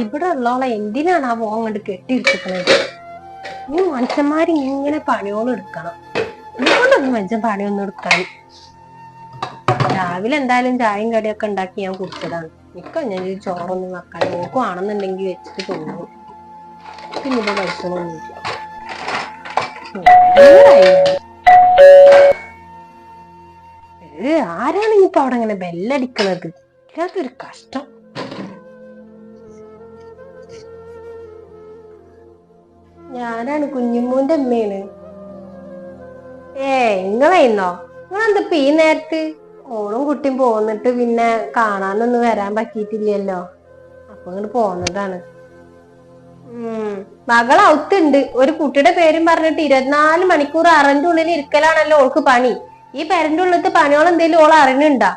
ഇവിടെ ഉള്ളോളെ എന്തിനാണ് ആ അങ്ങോട്ട് കെട്ടിയെടുക്കുന്നത്? ഈ മനുഷ്യന്മാര് ഇങ്ങനെ പണിയോളം എടുക്കണം. അതുകൊണ്ടൊന്നും മനുഷ്യൻ പണിയൊന്നും എടുക്കാൻ. രാവിലെ എന്തായാലും ചായയും കടിയൊക്കെ ഉണ്ടാക്കി ഞാൻ കുടിച്ചതാണ്. മിക്ക ഞാൻ ചോറൊന്നും വെക്കാൻ നോക്കുവാണെന്നുണ്ടെങ്കിൽ വെച്ചിട്ട് തോന്നും. പിന്നെ ഇത് കഴിക്കണമൊന്നുമില്ല. ആരാണ് ഇനിയിപ്പോ അവിടെ ഇങ്ങനെ ബെല്ലടിക്കണത്? ഇല്ലാത്തൊരു കഷ്ടം. ഞാനാണ് കുഞ്ഞുമോന്റെ അമ്മയാണ്. ഇങ്ങളെന്നോ? നിങ്ങളെന്തപ്പ ഈ നേരത്ത്? ഓളും കുട്ടിയും പോന്നിട്ട് പിന്നെ കാണാനൊന്നും വരാൻ പറ്റിയിട്ടില്ലല്ലോ. അപ്പൊ ഇങ്ങോട്ട് പോന്നതാണ്. മകൾ ഔത്തുണ്ട്. ഒരു കുട്ടിയുടെ പേരും പറഞ്ഞിട്ട് 24 മണിക്കൂർ അറന്റെ ഉള്ളിൽ ഇരിക്കലാണല്ലോ ഓൾക്ക് പണി. ഈ പെരന്റെ ഉള്ളിലത്തെ പണിയോളം എന്തേലും ഓൾ അറിഞ്ഞുണ്ടാ?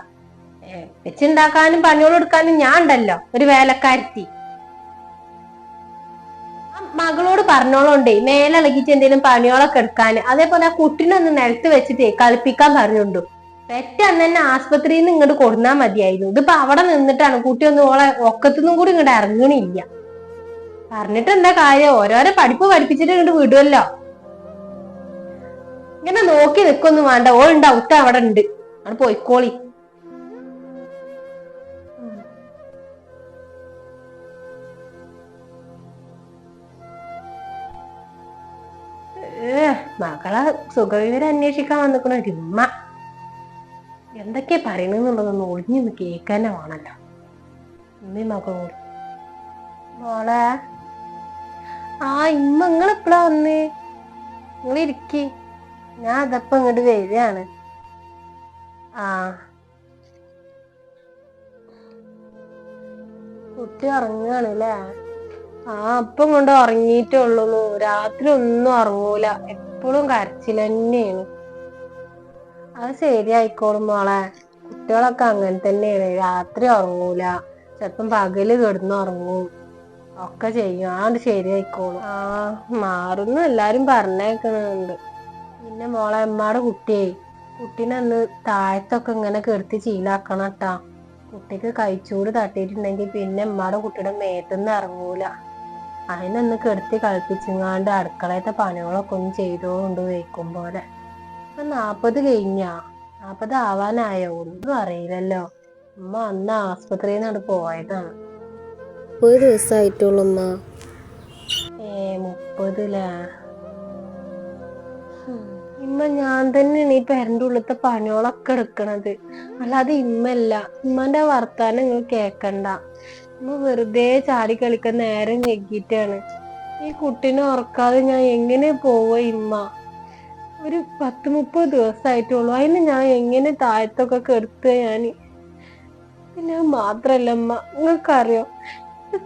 വെച്ചുണ്ടാക്കാനും പണിയോളം എടുക്കാനും ഞാൻ ഉണ്ടല്ലോ, ഒരു വേലക്കാരത്തി. മകളോട് പറഞ്ഞോളോണ്ടേ മേലിളകിച്ച് എന്തെങ്കിലും പണിയോളൊക്കെ എടുക്കാൻ. അതേപോലെ ആ കുട്ടീനൊന്ന് നിലത്ത് വെച്ചിട്ടേ കളിപ്പിക്കാൻ പറഞ്ഞുണ്ടു. പെറ്റ അന്ന് തന്നെ ആസ്പത്രിയിൽ നിന്ന് ഇങ്ങോട്ട് കൊടുന്നാ മതിയായിരുന്നു. ഇതിപ്പോ അവിടെ നിന്നിട്ടാണ് കുട്ടിയൊന്നും ഓളെ ഒക്കത്തുനിന്നും കൂടി ഇങ്ങോട്ട് ഇറങ്ങണില്ല. പറഞ്ഞിട്ട് എന്താ കാര്യം? ഓരോരോ പഠിപ്പിച്ചിട്ട് ഇങ്ങോട്ട് വിടുമല്ലോ. ഇങ്ങനെ നോക്കി നിക്കൊന്നും വേണ്ട. ഓളുണ്ട് ഔത്ത അവിടെ ഉണ്ട്. അത് പോയിക്കോളി. മകളെ സുഖവിവരം അന്വേഷിക്കാൻ വന്നിക്കണ ഉമ്മ എന്തൊക്കെയാ പറയണെന്നുള്ളതൊന്ന് ഒളിഞ്ഞൊന്ന് കേൾക്കാനേ വേണല്ലോ. ഉമ്മയും മകളോട് മോളെ ഇമ്മ നിങ്ങളെപ്പോഴാ വന്നേ? നിങ്ങളിരിക്കി, ഞാൻ അതപ്പ ഇങ്ങോട്ട് വരികയാണ്. കുട്ടി ഉറങ്ങാണല്ലേ? അപ്പം കൊണ്ട് ഉറങ്ങിയിട്ടുള്ളൂ. രാത്രി ഒന്നും ഉറങ്ങൂല. എപ്പോഴും കരച്ചിൽ തന്നെയാണ്. അത് ശരിയായിക്കോളും മോളെ. കുട്ടികളൊക്കെ അങ്ങനെ തന്നെയാണ്. രാത്രി ഉറങ്ങൂല, ചിലപ്പം പകല് കിടന്നുറങ്ങും, ഒക്കെ ചെയ്യും. അത് ശരിയായിക്കോളും. മാറുന്നു എല്ലാരും പറഞ്ഞേക്കുന്നുണ്ട്. പിന്നെ മോളെ അമ്മയുടെ കുട്ടീനെ ഒന്ന് താഴത്തൊക്കെ ഇങ്ങനെ കെടുത്തി ശീലാക്കണട്ടാ. കുട്ടിക്ക് കഴിച്ചൂട് തട്ടിയിട്ടുണ്ടെങ്കിൽ പിന്നെ അമ്മയുടെ കുട്ടിയുടെ മേത്തുനിന്ന് ഇറങ്ങൂല. അതിനൊന്ന് കെടുത്തി കളിപ്പിച്ചിങ്ങാണ്ട് അടുക്കളയത്തെ പണികളൊക്കെ ഒന്ന് ചെയ്തോണ്ട് വയ്ക്കും പോലെ. 40 കഴിഞ്ഞാ? 40 ആവാനായോ? ഒന്നും അറിയില്ലല്ലോ. ഉമ്മ അന്ന് ആസ്പത്രിയിൽ നിന്നാണ് പോയതാണ്. 30 ദിവസമായിട്ടുള്ളൂ ഉമ്മ. 30 ഇമ്മ ഞാൻ തന്നെയാണ് ഈ പെരന്റെ ഉള്ളിലത്തെ പണികളൊക്കെ എടുക്കണത്. അല്ലാതെ ഇമ്മല്ല. ഉമ്മന്റെ വർത്താനം നിങ്ങൾ കേക്കണ്ട. ഉമ്മ വെറുതെ ചാടി കളിക്കാൻ നേരം ഞെക്കിയിട്ടാണ്. ഈ കുട്ടീനെ ഉറക്കാതെ ഞാൻ എങ്ങനെ പോവാ ഇമ്മ? ഒരു 10-30 ദിവസമായിട്ടുള്ളൂ. അതിന് ഞാൻ എങ്ങനെ താഴത്തൊക്കെ കെടുത്തുക ഞാന്? പിന്നെ മാത്രല്ല അമ്മ, നിങ്ങൾക്കറിയോ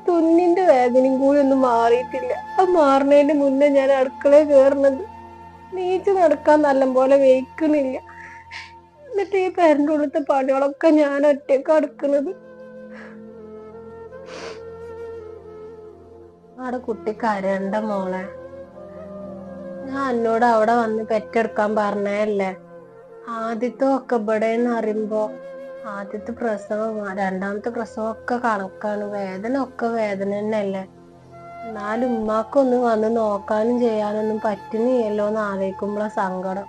തുന്നിന്റെ വേദനയും കൂടി ഒന്നും മാറിയിട്ടില്ല. അത് മാറുന്നതിന്റെ മുന്നേ ഞാൻ അടുക്കളയിൽ കയറുന്നത്. നീച്ച് നടക്കാൻ നല്ലപോലെ വെയ്ക്കണില്ല. എന്നിട്ട് ഈ പെരന്റെ ഉള്ളിലത്തെ പണികളൊക്കെ ഞാൻ ഒറ്റയ്ക്ക് അടുക്കുന്നത്. അവിടെ കുട്ടി കരണ്ട മോളെ. ഞാൻ എന്നോട് അവിടെ വന്ന് പെറ്റെടുക്കാൻ പറഞ്ഞല്ലേ. ആദ്യത്തെ ഒക്കെ ഇവിടെന്ന് അറിയുമ്പോ ആദ്യത്തെ പ്രസവം രണ്ടാമത്തെ പ്രസവം ഒക്കെ കണക്കാണ്. വേദന ഒക്കെ വേദന തന്നെയല്ലേ. എന്നാലും ഉമ്മാക്കൊന്ന് വന്ന് നോക്കാനും ചെയ്യാനൊന്നും പറ്റുന്നില്ലല്ലോ എന്ന് ആലോചിക്കുമ്പോഴാ സങ്കടം.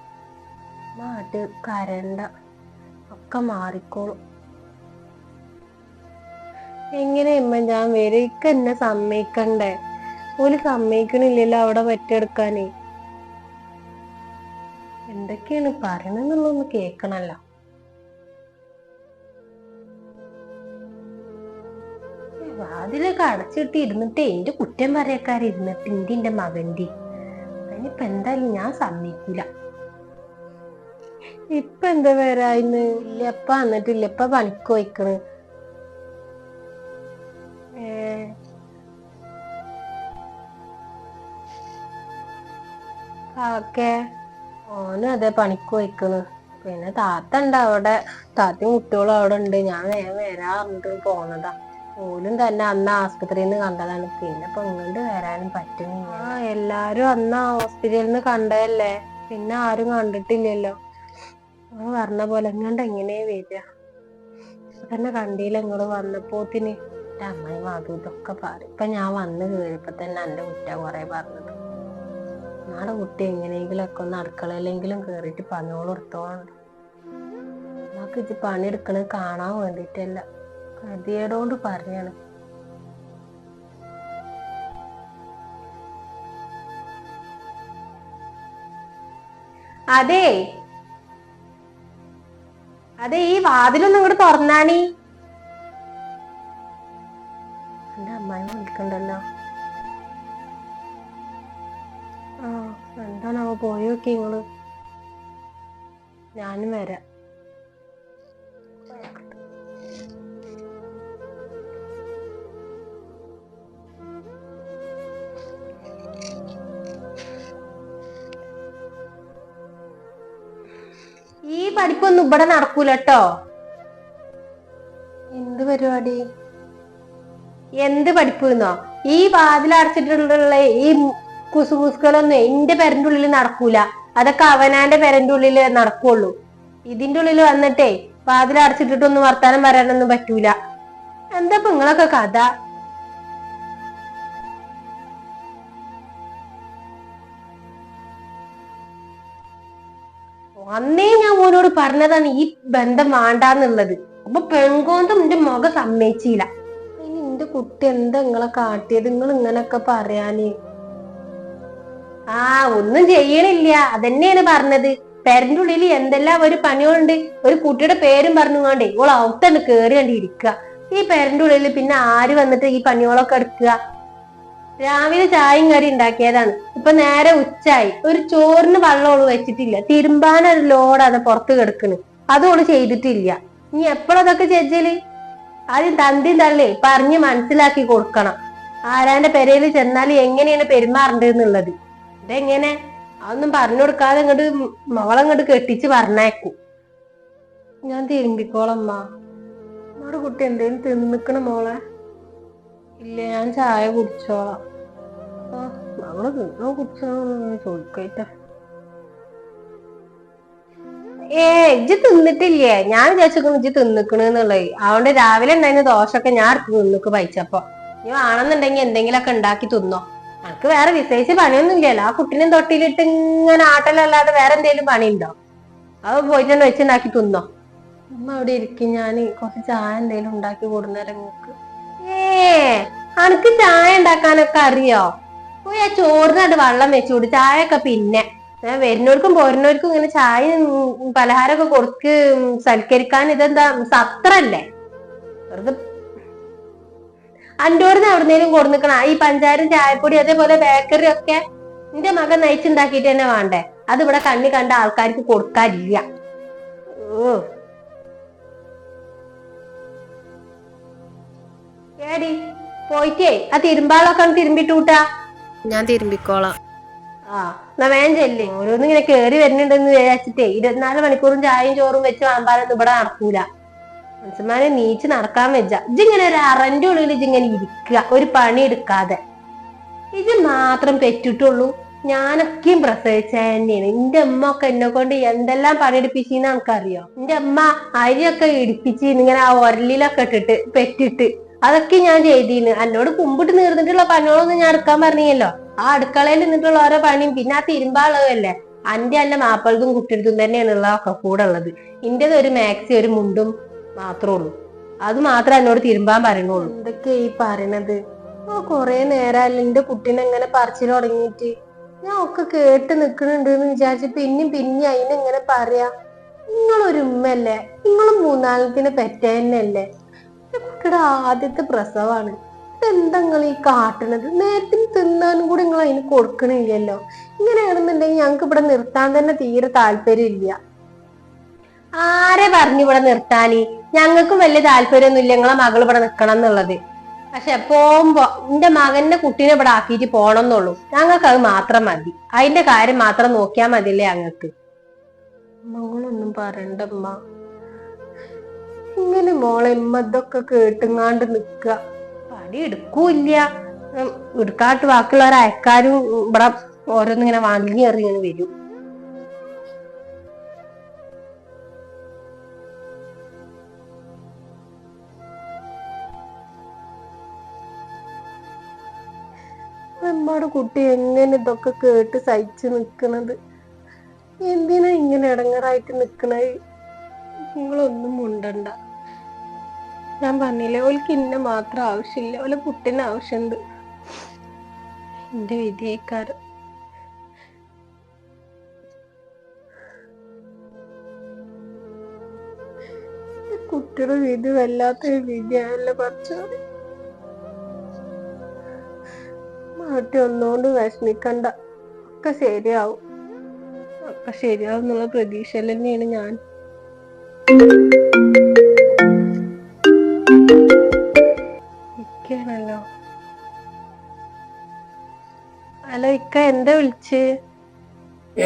നാട്ടിൽ കരണ്ട, ഒക്കെ മാറിക്കോളും. എങ്ങനെ ഇമ്മ ഞാൻ വരയ്ക്ക് എന്നെ സമ്മതിക്കണ്ടേ? ഓല് സമ്മതിക്കണില്ലല്ലോ അവിടെ പെറ്റെടുക്കാനേ. എന്തൊക്കെയാണ് പറയണെന്നുള്ളൊന്ന് കേക്കണല്ലോ. വാതിലൊക്കെ അടച്ചിട്ട് ഇരുന്നിട്ട് എന്റെ കുറ്റം പറയക്കാരിരുന്നിട്ട് എന്റെ മകന്റെ അതിനിപ്പോ എന്തായാലും ഞാൻ സമ്മതിക്കൂല. ഇപ്പൊ എന്താ വരായിന്ന്? ഇല്ലപ്പ വന്നിട്ടില്ല. ഇപ്പൊ പണിക്ക് പോയിക്കണ്. ഓനും അതെ പണിക്ക് പോയിക്കണ്. പിന്നെ താത്ത ഉണ്ട് അവിടെ. താത്തയും കുട്ടികളും അവിടെ ഉണ്ട്. ഞാൻ വേഗം വരാറുണ്ട് പോന്നതാ. ഓലും തന്നെ അന്ന് ആസ്പത്രിയിൽ നിന്ന് കണ്ടതാണ്. പിന്നെ ഇപ്പൊ ഇങ്ങോട്ട് വരാനും പറ്റുന്നില്ല. എല്ലാരും അന്ന് ഹോസ്പിറ്റലിൽ നിന്ന് കണ്ടതല്ലേ. പിന്നെ ആരും കണ്ടിട്ടില്ലല്ലോ. പറഞ്ഞ പോലെ ഇങ്ങോട്ട് എങ്ങനെയാ വരിക? തന്നെ കണ്ടില്ല ഇങ്ങോട്ട് വന്നപ്പോത്തിന് എന്റെ അമ്മയും അതും ഇതൊക്കെ പറയും. ഇപ്പൊ ഞാൻ വന്ന് കയറിയപ്പോ തന്നെ എന്റെ കുറ്റ കൊറേ പറഞ്ഞത്. നാളെ കുട്ടി എങ്ങനെയെങ്കിലും ഒക്കെ ഒന്ന് അടുക്കളയിലെങ്കിലും കേറിയിട്ട് പണിയോളം എടുത്തോണ്ട് നമുക്ക് ഇത് പണിയെടുക്കണത് കാണാൻ വേണ്ടിട്ടല്ല, ഗതികേടോണ്ട് പറയാണ്. അതെ അതെ, ഈ വാതിലൊന്നും ഇങ്ങോട്ട് തുറന്നാണീ. എന്റെ അമ്മായി വിളിക്കണ്ടല്ലോ. ആ, എന്താണാവോ, പോയോക്കി നിങ്ങള്. ഞാനും വരാം. ഈ പഠിപ്പൊന്നും ഇവിടെ നടക്കൂലട്ടോ. എന്ത് പരിപാടി? എന്ത് പഠിப்புന്നോ? ഈ വാതിൽ അടച്ചിട്ടുള്ള ഈ കുസുകുസുകളൊന്നും എന്റെ പെരന്റെ ഉള്ളിൽ നടക്കൂല. അതൊക്കെ അവനാന്റെ പെരന്റെ ഉള്ളില് നടക്കുള്ളൂ. ഇതിന്റെ ഉള്ളിൽ വന്നിട്ടേ വാതിൽ അടച്ചിട്ടിട്ടൊന്നും വർത്താനം പറയാനൊന്നും പറ്റൂല. എന്താ ഇപ്പൊ നിങ്ങളൊക്കെ കഥ? അന്നേ ഞാൻ ഓനോട് പറഞ്ഞതാണ് ഈ ബന്ധം വേണ്ടാന്നുള്ളത്. അപ്പൊ പെൺകോന്തം എന്റെ മുഖം സമ്മതിച്ചില്ല. ഇനി എന്റെ കുട്ടി എന്താ നിങ്ങളെ കാട്ടിയത്? നിങ്ങൾ ഇങ്ങനൊക്കെ പറയാന്. ആ, ഒന്നും ചെയ്യണില്ല, അതന്നെയാണ് പറഞ്ഞത്. പെരന്റെ ഉള്ളിൽ എന്തെല്ലാം ഒരു പണികളുണ്ട്. ഒരു കുട്ടിയുടെ പേരും പറഞ്ഞുകൊണ്ടേ ഓൾ ഔത്തണ്ട് കേറി കണ്ടി ഇരിക്കുക. ഈ പെരന്റെ ഉള്ളിൽ പിന്നെ ആര് വന്നിട്ട് ഈ പണികളൊക്കെ എടുക്കുക? രാവിലെ ചായയും കറി ഉണ്ടാക്കിയതാണ്. ഇപ്പൊ നേരെ ഉച്ചായി. ഒരു ചോറിന് വെള്ളം ഓള് വെച്ചിട്ടില്ല. തിരുമ്പാനൊരു ലോഡ് അത് പുറത്ത് കിടക്കണ്, അത് ഓള് ചെയ്തിട്ടില്ല. ഇനി എപ്പോഴതൊക്കെ ചെജ്ജല്? ആദ്യം തന്തി തള്ളേ പറഞ്ഞ് മനസ്സിലാക്കി കൊടുക്കണം. ആരാന്റെ പെരയിൽ ചെന്നാൽ എങ്ങനെയാണ് പെരുമാറേണ്ടതെന്നുള്ളത്. ഇതെങ്ങനെ അതൊന്നും പറഞ്ഞു കൊടുക്കാതെ ഇങ്ങോട്ട് മോളങ്ങോട്ട് കെട്ടിച്ച് പറഞ്ഞേക്കും. ഞാൻ തിരുമ്പിക്കോളമ്മ. നമ്മുടെ കുട്ടി എന്തേലും തിന്നിക്കണ മോളെ? ഇല്ല, ഞാൻ ചായ കുടിച്ചോളാം. മകള് തിന്നോ കുടിച്ചോന്ന് ചോദിക്കട്ട. ഇജ്ജ് തിന്നിട്ടില്ലേ? ഞാൻ വിചാരിച്ചു ഇജ്ജ് തിന്നിക്കണെന്നുള്ളത്. അതുകൊണ്ട് രാവിലെ ഉണ്ടായിരുന്ന ദോശയൊക്കെ ഞാൻ അടുത്ത് തിന്നിക്ക് പഴിച്ചപ്പോ. നീ ആണെന്നുണ്ടെങ്കിൽ എന്തെങ്കിലുമൊക്കെ ഉണ്ടാക്കി തിന്നോ. എനിക്ക് വേറെ വിശേഷിച്ച് പണിയൊന്നും ഇല്ലല്ലോ. ആ കുട്ടീനെ തൊട്ടിലിട്ട് ഇങ്ങനെ ആട്ടലല്ലാതെ വേറെ എന്തെങ്കിലും പണിയുണ്ടോ? അത് പോയിട്ട് വെച്ചുണ്ടാക്കി തിന്നോ. ഉമ്മ അവിടെ ഇരിക്കും, ഞാൻ കുറച്ച് ചായ എന്തെങ്കിലും ഉണ്ടാക്കി കൊടുന്നേരം നിങ്ങക്ക്. അനക്ക് ചായ ഉണ്ടാക്കാനൊക്കെ അറിയോ? പോയി ആ ചോറിനത് വെള്ളം വെച്ചുകൂടി. ചായയൊക്കെ പിന്നെ വരുന്നവർക്കും പോരുന്നവർക്കും ഇങ്ങനെ ചായ പലഹാരമൊക്കെ കൊടുക്ക് സൽക്കരിക്കാൻ. ഇതെന്താ സത്രല്ലേ? വെറുതെ അന്റോടുന്ന് എവിടുന്നേലും കൊടുന്നിക്കണ ഈ പഞ്ചാരം ചായപ്പൊടി അതേപോലെ ബേക്കറി ഒക്കെ നിന്റെ മകൻ നയിച്ചുണ്ടാക്കിയിട്ട് തന്നെ വേണ്ടേ? അത് ഇവിടെ കണ്ണി കണ്ട ആൾക്കാർക്ക് കൊടുക്കാനില്ല. ഓ ഏടി പോയിട്ടേ ആ തിരുമ്പാളൊക്കെ തിരുമ്പിട്ട് കൂട്ടാ. ഞാൻ തിരുമ്പിക്കോളാം. ആ, എന്നാ വേഗം ചെല്ലേ. ഓരോന്നും ഇങ്ങനെ കേറി വരുന്നുണ്ടെന്ന് വിചാരിച്ചിട്ടേ 24 മണിക്കൂറും ചായയും ചോറും വെച്ച് വാമ്പാലൊന്നും ഇവിടെ നടക്കൂല. മനുഷ്യന്മാരെ നീച്ച് നടക്കാൻ വെച്ച ഇജിങ്ങനെ ഒരു അറന്റെ ഉള്ളിൽ ഇജിങ്ങനെ ഇരിക്കുക, ഒരു പണി എടുക്കാതെ. ഇത് മാത്രം പെറ്റിട്ടുള്ളൂ. ഞാനൊക്കെയും പ്രസവിച്ച തന്നെയാണ്. എന്റെ അമ്മ ഒക്കെ എന്നെ കൊണ്ട് എന്തെല്ലാം പണിയെടുപ്പിച്ചെന്ന് നമുക്കറിയോ? എന്റെ അമ്മ അരിയൊക്കെ ഇടിപ്പിച്ച് ഇങ്ങനെ ആ ഒരലിലൊക്കെ ഇട്ടിട്ട് പെറ്റിട്ട് അതൊക്കെ ഞാൻ ചെയ്തിന്ന്. എന്നോട് കുമ്പിട്ട് നീർന്നിട്ടുള്ള പണികളൊന്നും ഞാൻ എടുക്കാൻ പറഞ്ഞല്ലോ. ആ അടുക്കളയിൽ നിന്നിട്ടുള്ള ഓരോ പണിയും പിന്നെ ആ തിരുമ്പാളവല്ലേ അന്റെ അല്ല മാപ്പിളതും കുട്ടിയടുത്തും തന്നെയാണുള്ള ഒക്കെ കൂടെ ഉള്ളത്. ഇന്റേത് ഒരു മാക്സി ഒരു മുണ്ടും മാത്രമേ ഉള്ളൂ. അത് മാത്രമേ എന്നോട് തിരുമ്പാൻ പറയണുള്ളൂ. എന്തൊക്കെയാ ഈ പറയണത്? കൊറേ നേരമല്ല എന്റെ കുട്ടീനെ എങ്ങനെ പറിച്ചിൽ തുടങ്ങിയിട്ട്. ഞാൻ ഒക്കെ കേട്ട് നിക്കണുണ്ട് എന്ന് വിചാരിച്ച് പിന്നെയും അതിനെങ്ങനെ പറയാ? നിങ്ങളൊരു ഉമ്മല്ലേ, നിങ്ങളും മൂന്നാലത്തിന് പെറ്റ തന്നെയല്ലേ. കുട്ടിയുടെ ആദ്യത്തെ പ്രസവാണ്. ഇതെന്താ നിങ്ങൾ ഈ കാട്ടണത്? നേരത്തിന് തിന്നാനും കൂടി നിങ്ങൾ അതിന് കൊടുക്കണില്ലല്ലോ. ഇങ്ങനെയാണെന്നുണ്ടെങ്കിൽ ഞങ്ങക്ക് ഇവിടെ നിർത്താൻ തന്നെ തീരെ താല്പര്യം ഇല്ല. ആരെ പറഞ്ഞു ഇവിടെ നിർത്താന്? ഞങ്ങൾക്കും വലിയ താല്പര്യമൊന്നുമില്ല നിങ്ങളെ മകൾ ഇവിടെ നിക്കണം എന്നുള്ളത്. പക്ഷെ പോകുമ്പോ എന്റെ മകന്റെ കുട്ടീനെ ഇവിടെ ആക്കിയിട്ട് പോണം എന്നുള്ളൂ. ഞങ്ങൾക്ക് അത് മാത്രം മതി. അതിന്റെ കാര്യം മാത്രം നോക്കിയാൽ മതിയല്ലേ ഞങ്ങൾക്ക്. മകളൊന്നും പറയണ്ടമ്മ. ഇങ്ങനെ മോളെ ഇതൊക്കെ കേട്ടുങ്ങാണ്ട് നിക്ക. പണി എടുക്കൂല്ല. എടുക്കാട്ട് ബാക്കിയുള്ളവരെ അയക്കാരും ഇവിടെ ഓരോന്നിങ്ങനെ വാങ്ങി എറിയാൻ വരും. നമ്മുടെ കുട്ടി എങ്ങനെ ഇതൊക്കെ കേട്ട് സഹിച്ച് നിക്കണത്? എന്തിനാ ഇങ്ങനെ ഇടങ്ങറായിട്ട് നിക്കണത്? നിങ്ങളൊന്നും മുണ്ടണ്ട. ഞാൻ പറഞ്ഞില്ലേ, ഓൾക്ക് ഇന്നെ മാത്രം ആവശ്യമില്ല, ഓലെ കുട്ടീനെ ആവശ്യമുണ്ട്. എന്റെ വിധിയേക്കാരം. കുട്ടിയുടെ വിധി വല്ലാത്തൊരു വിധിയാണല്ലോ കുറച്ചോടെ. മാറ്റി ഒന്നുകൊണ്ട് വിഷമിക്കണ്ട, ഒക്കെ ശരിയാവും. ഒക്കെ ശരിയാവും എന്നുള്ള പ്രതീക്ഷയിൽ തന്നെയാണ് ഞാൻ. ഇക്കാണല്ലോ. ഹലോ ഇക്ക, എന്താ വിളിച്ച്?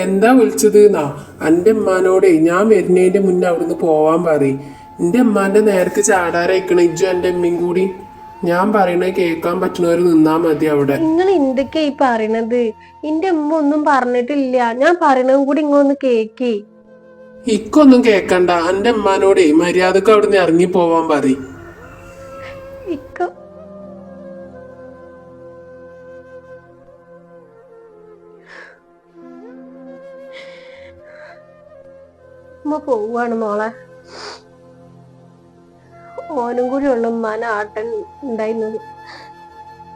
എന്താ വിളിച്ചത് എന്നാ? എൻ്റെ ഉമ്മാനോടെ ഞാൻ വരുന്നതിന്റെ മുന്നേ അവിടുന്ന് പോവാൻ പറയും. എൻ്റെ ഉമ്മാന്റെ നേരക്ക് ചാടാറായിക്കണ ഇജ്ജും എൻ്റെ ഉമ്മയും കൂടി. ഞാൻ പറയണത് കേൾക്കാൻ പറ്റുന്നവർ നിന്നാ മതി അവിടെ. നിങ്ങൾ എന്തൊക്കെയാ ഈ പറയണത്? എന്റെ ഉമ്മ ഒന്നും പറഞ്ഞിട്ടില്ല. ഞാൻ പറയണതും കൂടി ഇങ്ങൊന്ന് കേക്കേ. ഇക്കൊന്നും കേക്കണ്ട. എൻ്റെ ഉമ്മാനോടെ മര്യാദക്ക് അവിടുന്ന് ഇറങ്ങി പോവാൻ പറയും. ഇക്ക ഉമ്മ പോവാണ് മോളെ. ഓനും കൂടി ഉള്ള ഉമ്മാനെ ആട്ടൻ ഉണ്ടായിരുന്നത്.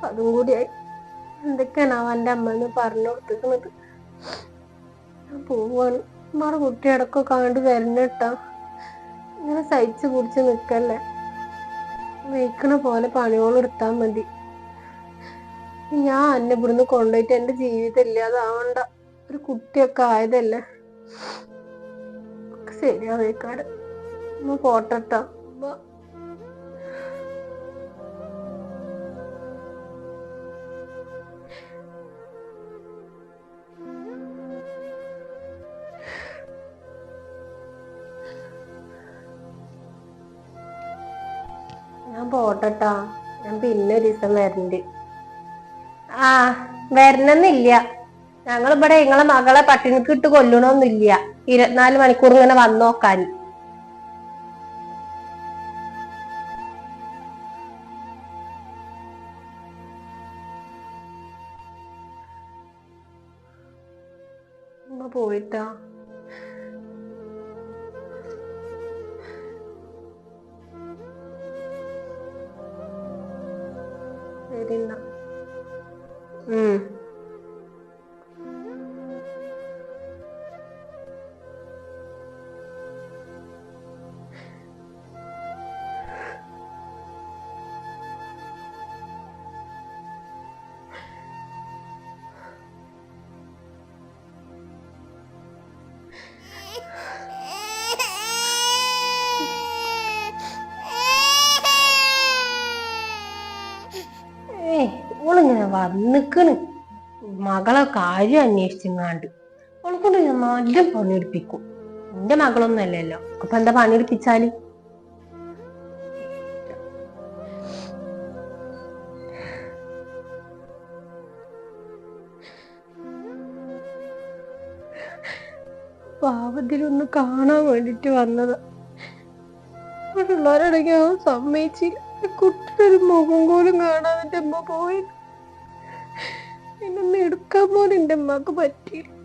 അതും കൂടിയായി. എന്തൊക്കെയാണ് അവന്റെ അമ്മന്ന് പറഞ്ഞു കൊടുത്തിരിക്കുന്നത്? ഞാൻ പോവാണ്. ഉമ്മാടെ കുട്ടിയടക്കം കണ്ട് വരണട്ടാ. ഇങ്ങനെ സഹിച്ചു കുടിച്ച് നിക്കല്ലേ. വെയ്ക്കണ പോലെ പണിയോളം എടുത്താൽ മതി. ഞാൻ എന്നെ ഇവിടുന്ന് കൊണ്ടുപോയിട്ട് എന്റെ ജീവിതം ഇല്ലാതാവണ്ട. ഒരു കുട്ടിയൊക്കെ ആയതല്ലേ. ശരിയാവേക്കാട്. ഉമ്മ പോട്ടട്ടാ. ഞാൻ പോട്ടട്ടാ. ഞാൻ പിന്നെ ഒരു ദിവസം വരണ്ട്. ആ, വരണമെന്നില്ല. ഞങ്ങളിവിടെ നിങ്ങളെ മകളെ പട്ടിണിക്ക് ഇട്ട് കൊല്ലണമൊന്നുമില്ല. 24 മണിക്കൂർ ഇങ്ങനെ വന്നു നോക്കാൻ. ഉമ്മ പോയിട്ടാ. ശരി എന്നാ. ഓളിങ്ങനെ വന്നിക്കണ് മകളെ കാര്യം അന്വേഷിച്ചങ്ങാണ്ട്. ഓൾക്കൊണ്ട് ഞാൻ നല്ല പണിയെടുപ്പിക്കും. എന്റെ മകളൊന്നും അല്ലല്ലോ. അപ്പൊ എന്താ പണിയെടുപ്പിച്ചാല്? പാവത്തിലൊന്ന് കാണാൻ വേണ്ടിട്ട് വന്നത്. പിള്ളേരടങ്ങി അവൻ സമ്മതിച്ചില്ല. കുട്ടിയുടെ മുഖം പോലും കാണാതെ എന്റെ അമ്മ പോയി. എന്നൊന്ന് എടുക്കാൻ പോലും എന്റെ അമ്മക്ക് പറ്റിയില്ല.